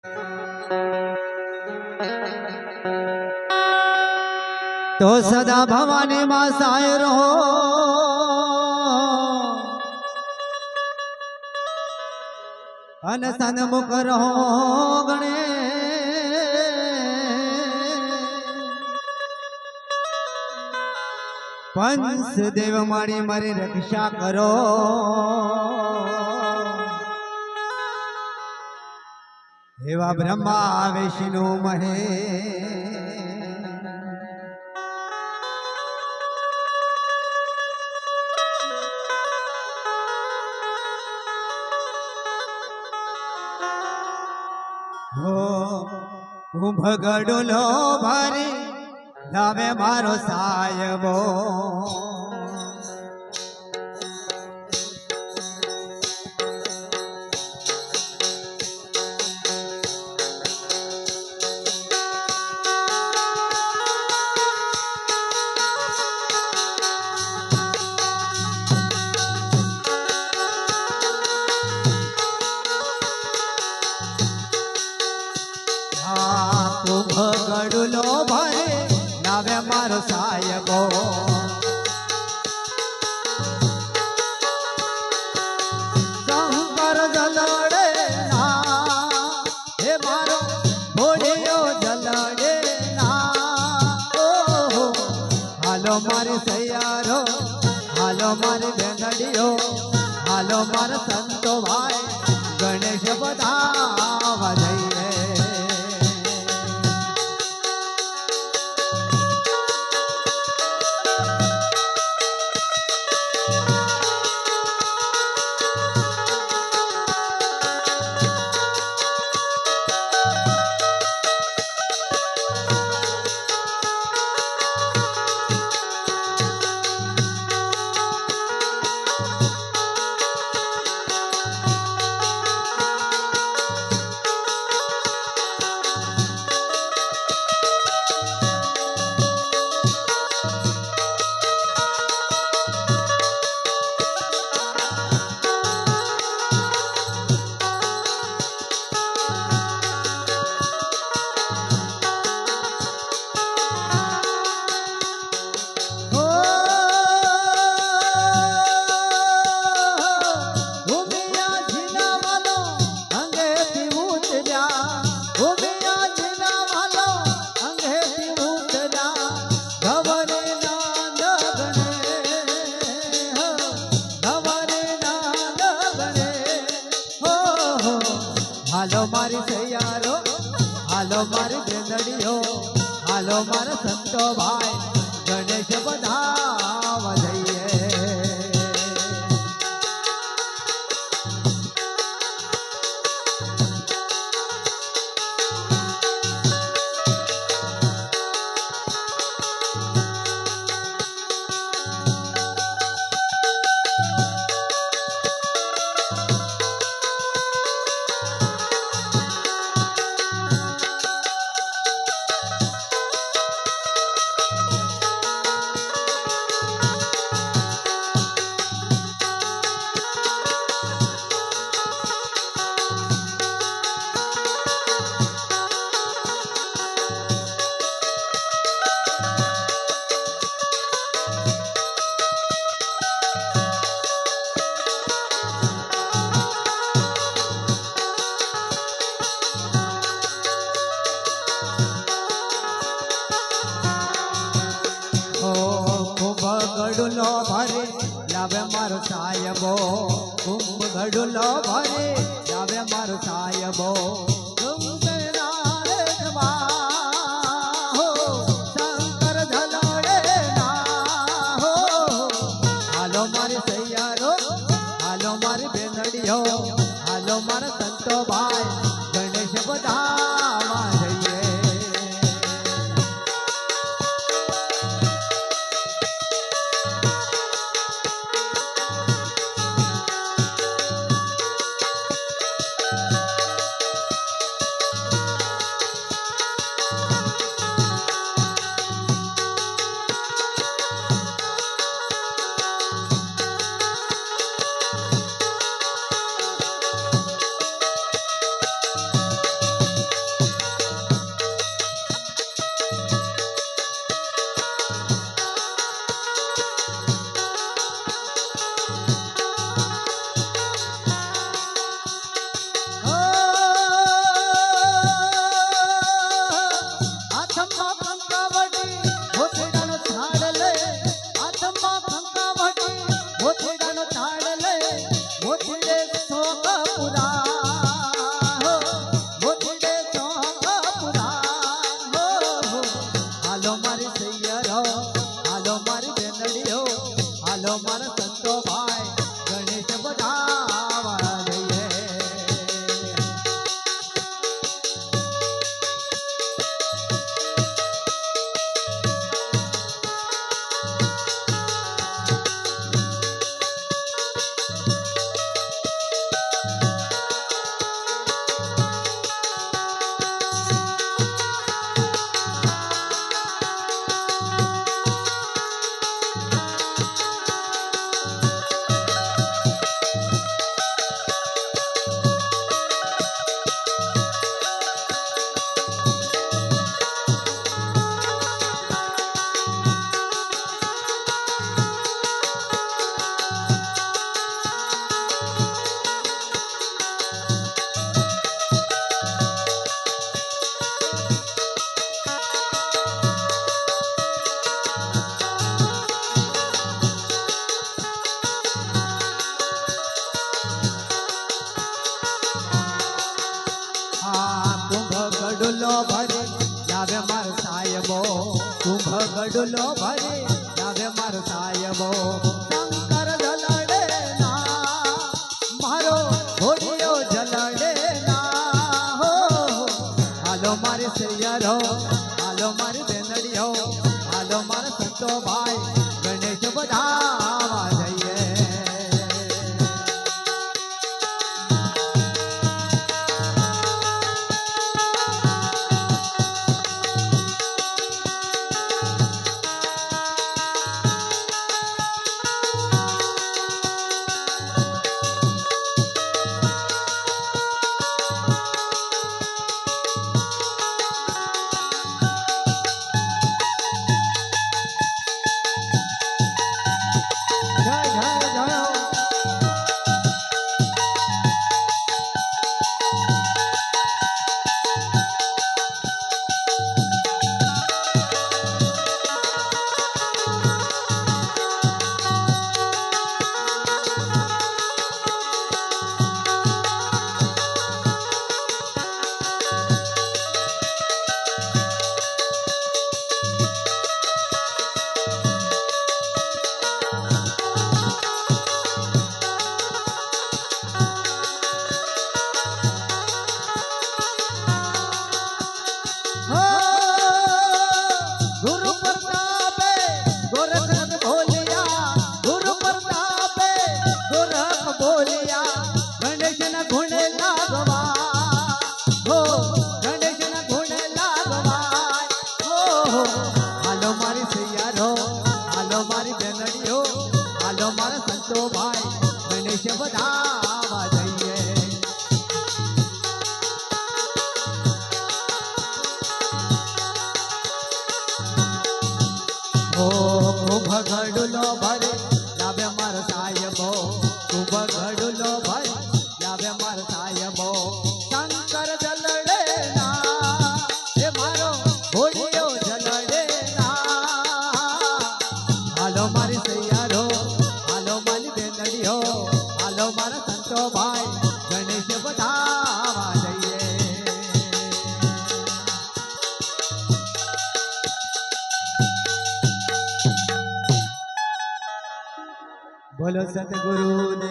तो सदा भवानी मां साय रहो अन सन्मुख रहो गणे पंच देव मारी मारी रक्षा करो एवा ब्रह्मा विष्णु महेश ભગડુલો ભરી લાવે મારો સાયબો ભગડુલો ભરે લાવે મારો સાયબો શંકર જલડે ના હે મારો ભોળિયો જલડે ના ઓહો હાલો મારી સૈયારો હાલો મારી બેંગડીઓ હાલો મારા સંતો ભાઈ ગણેશ બધા વધઈએ હાલો મારી સૈયારો હાલો મારી બેંદડીઓ હાલો મારા સંતો ભાઈ ગણેશ બધા વધઈએ ગડુલો ભરે લાવે મારો સાયબો કુંભ ગડુલો ભરે લાવે મારો સાયબો શંકર ધલડે ના હો હાલો મારી સૈયારો હાલો મારી બેનડીઓ હાલો મારા સંતો ભાઈ ગણેશ બધામાં જઈએ ગડુલો ભરે લાવે માર સાહેબો કુંભ ગડુલો ભરે લાવે માર સાહેબો શંકર જલડે ના મારો ઘોડિયો જલડે ના હો હાલો મારી સૈયરો હાલો મારી બેનડીઓ હાલો મારા સંતો ભાઈ ગણેશ બધાવા જઈએ જય જય જય गुरु प्रतापे गोरखनाथ बोलिया गुरु प्रतापे गोरख बोलिया गणेश न घुणे लागवा हो गणेश न घुणे लागवा हो हालो मारी सैयारो हालो मारी बेनड़ियो हालो मारा संतो भाई गणेश बधावा जइए ओ कुंभ गडुलो भरे लावे मार साहेबो कुंभ गडुलो भरे लावे मार साहेबो शंकर जलडे ना हे मारो घोडियो जलडे ना हालो मारी सैयारो हालो मारी बेनड़ियो हालो मारा संतो भाई गणेश बधावा जइए बोलो सतगुरु देव